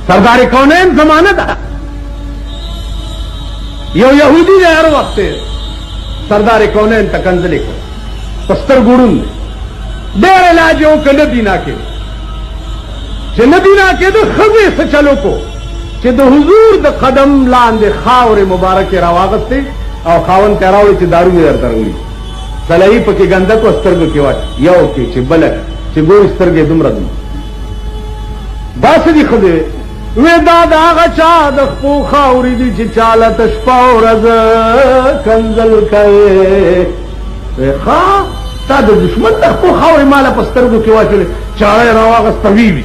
सरदार कौनैन जमानत यो यहूदी ने हर वक्त सरदार कौनैन तकंजले को पस्तर गुड़ुन डेर इलाजों के नदीना के नदीना के तो खजे से चलो को चे दो हुजूर द कदम लांदे खावर मुबारक के रवागत थे और खावन तेरावड़ी चे दारू में तरंगली सलही पके गंदा को अस्तर के वाट यो के चे बलक चे गो स्तर के दुम रदम बास दी खुदे वे दादा गचा द पोखा उरी दी चे चाला तशपाव रज कंजल करे वे खा ता द दुश्मन द पोखा उरी माला पस्तर के वाट चाले रवागत तवीवी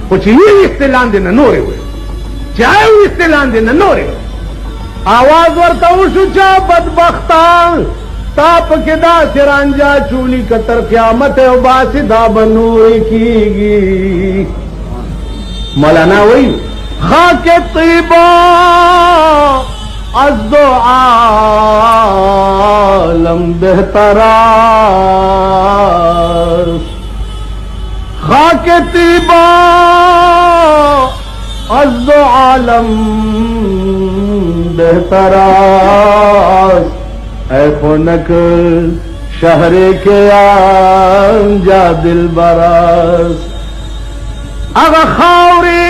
कुछ ये इस्तेलान देना नोरे हुए चाहे इस्तेलान देना नोरे आवाज वरता शुचा बदबख्ता ताप के दा सिरांजा चूली कतर क्यामत बासिदा बनूर कीगी मौलाना वही खाके तीबा अज़्दो आलम बेहतरा खाके तीबा अज़्दो आलम बेहतरास ऐ खुनक शहरे के आंजा दिल बरास अगा खावरी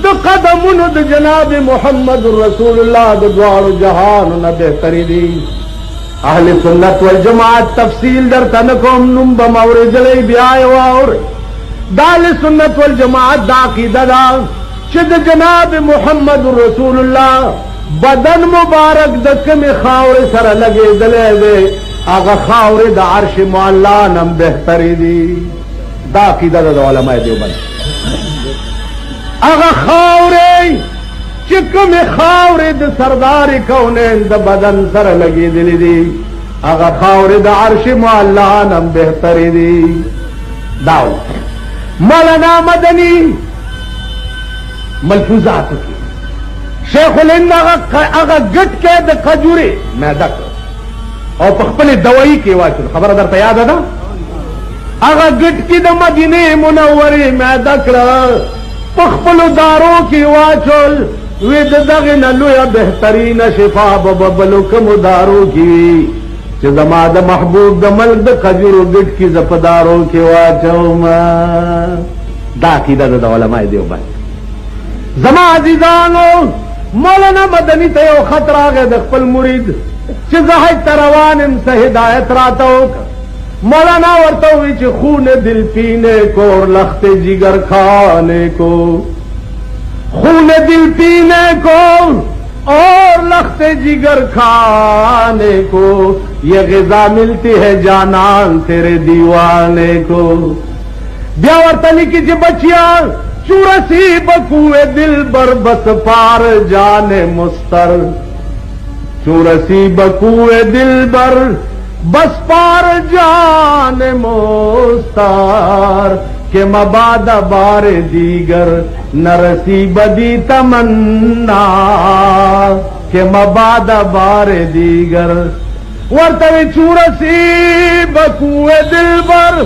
द कदमुन द जनाब मोहम्मद रसूलुल्लाह द द्वार जहान न बेहतरी दी अहले सुन्नत वल जमात तफसील दर तनकुम नुम बमौरे जले ब्याय और दाल सुन्नत वल जमात दाकी ददा चिद जनाब मोहम्मद रसूलुल्लाह बदन मुबारक दक में खावरे सर लगे दले दे आगा खावरे द अर्श मौला नम बेहतरी दी दाकी ददा उलमा देवबंद आगा खावरे चिक में खावरे द सरदार कौनैन द बदन सर लगी दिली दी आगा खावरे द अर्श मौला नम बेहतरी दी दाऊ मौलाना मदनी मलफूजात की शेखुल हिंद अगर गट के द खजूरे मैदक और पखपले दवाई के वाचुल खबर अदर तैयार है ना अगर गट की द मदीने मुनव्वरे मैदक पखपलो दारों की वाचुल वे दग नलु या बेहतरीन शिफा बबलो कम दारों की जमाद महबूब दमल द खजूर गट की जपदारों के वाचो दाकी दादा उलमा देवबंद जमा अजीजानो मौलाना मदनी तयो खतरा गए दखपल मुरीद चिजाह तरवान इनसे हिदायत रातो मौलाना वर्तो विच खून दिल पीने को और लखते जिगर खाने को खून दिल पीने को और लखते जिगर खाने को ये ग़िज़ा मिलती है जानान तेरे दीवाने को ब्यावर्तनी की जो बचिया चूरसी बकुए दिल बर बस पार जाने मुस्तर चूरसी बकुए दिल बर बस पार जाने मुस्तार के मबादा बार दीगर नरसी बदी तमन्ना के मबादा बार दीगर वर्तवे चूरसी बकुए दिल बर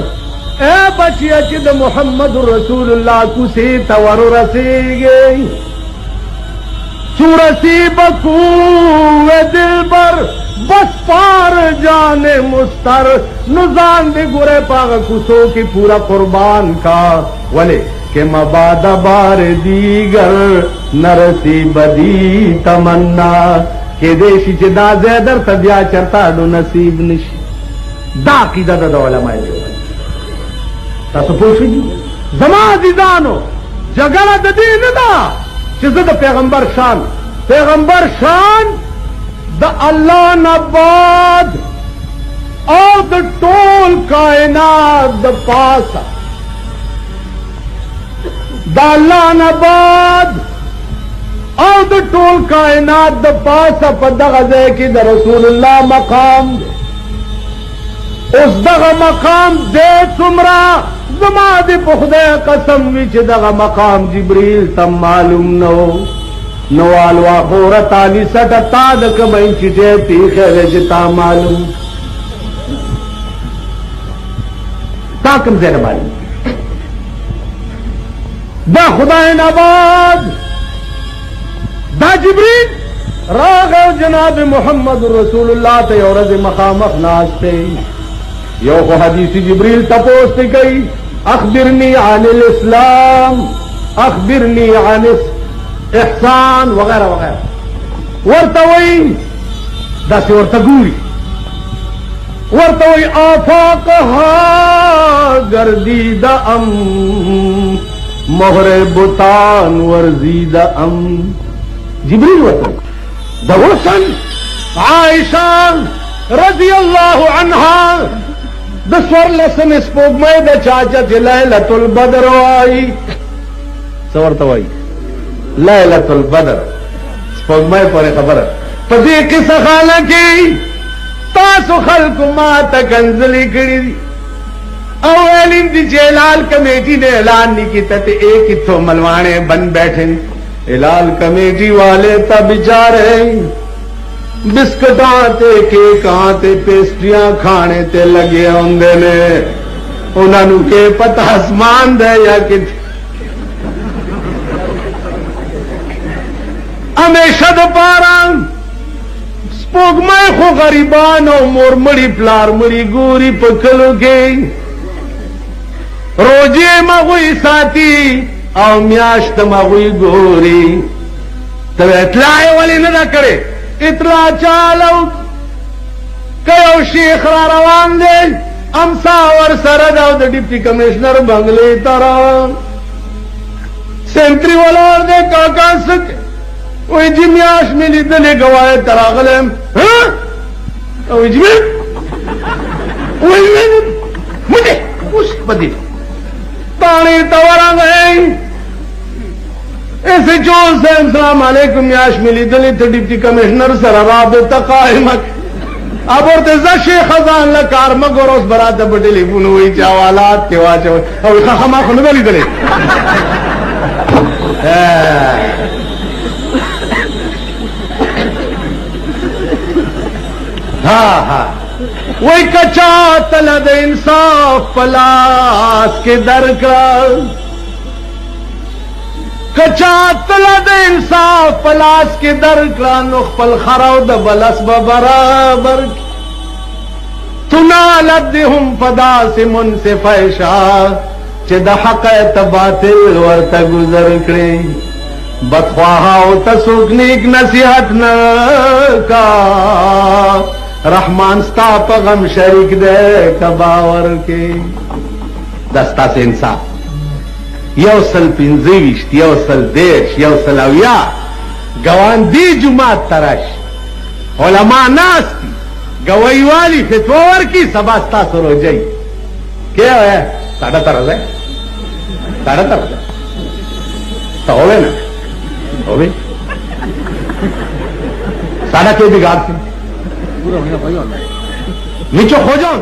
ए बचिया चिद मोहम्मद रसूलुल्लाह कुसे तवर रसी गई चूरसी बकूए दिल पर बस पार जाने मुस्तर नुजान दे गुरे पाग कुसो की पूरा कुर्बान का वले के मबादा बार दीगर नरसी बदी तमन्ना के देशी चिदा जैदर तदिया चरता दो नसीब निशी दा की दादा उलमा तसपोशी जमा अजीजानो जगह दीन दा चिज़द पैगंबर शान द अल्लाह नबाद और द टोल कायनात द पासा द अल्लाह नबाद और द टोल कायनात द पासा पदगज़े की द रसूलुल्लाह मकाम उस दगा मकाम दे तुमरा जमाद पुखदे कसम विच दगा मकाम जिब्रील तम मालूम नो आलवा खोरत आली सट ताद कमई चिटे तीखे वेजता मालूम ताकम जैन मालूम दा खुदा नवाज दा जिब्रील राग जनाब मोहम्मद रसूलुल्लाह ते औरत मकामक नाचते यो को हदीसी जिब्रील तपोस गई अखबिरनी अनिल इस्लाम अखबिरनी अनिल एहसान वगैरह वगैरह वर्तवई दस वर्तगूरी वर्तवई आफाकहा गर्दीदा अम मोहरे बुतान वर्जीदा अम जिब्रील वतन दवसन आयशा रजी अल्लाह अन्हा दस्वर लसन स्पोगमय द चाचा लैलतुल बदर आई सवर तवाई लैलतुल बदर स्पोगमय पर खबर पति किस खाला की तासु खल्क मा तकंजली करी अवलिन दी जेलाल कमेटी ने ऐलान नहीं किया ते एक इथो मलवाने बन बैठे इलाल कमेटी वाले तब बेचारे बिस्कुटां ते केकां ते पेस्ट्रियां खाने ते लगे होंदे ने उन्होंने के पता आसमान दे या कि हमेशा दोपारा स्पोगमय खो गरीबान और मोरमड़ी प्लार मड़ी गोरी पकड़ो गई रोजे मगुई साथी और म्याश्त मगुई गोरी तब इतलाए वाली न करे इतला चालो कयो शेख रवान दे अमसा और सरद और डिप्टी कमिश्नर बंगले तरह सेंट्री वाला और दे काका सक वही जिम्याश मिली दले गवाए तरागले मुझे उस बदी ताने तवरा गए ऐसे जो से अस्सलाम वालेकुम याश मिली दली तो डिप्टी कमिश्नर सराब तकाइमक अब और तेजा शेख खजान ला कार मगोरोस बरात बटेली बुनु हुई चावालात के वाच और खमा खुन गली दले हाँ हाँ वही कच्चा तलद इंसाफ पलास के दरकार कच्चा तलद इंसाफ पलास के दरकार नुखपल खराउद बलस बराबर तुना लद्दहुम फदा से मुन से फैशा चिद हक़ बातिल वर्त गुजर करे बदख्वाहा तसुकनीक नसीहत न का रहमान स्ता पगम शरीक दे कबावर के दस्ता से इंसाफ यौसल पिंजीश यौसल देश यौसल अविया गवान दी जुमात तरश उलमा नास्ती गवई वाली फितवावर की सबास्ता सुरो जाई क्या है साढ़ा तरह है साढ़ा तरह तो होवे ना होवे साढ़ा के बिगाड़ से नीचो हो जाओ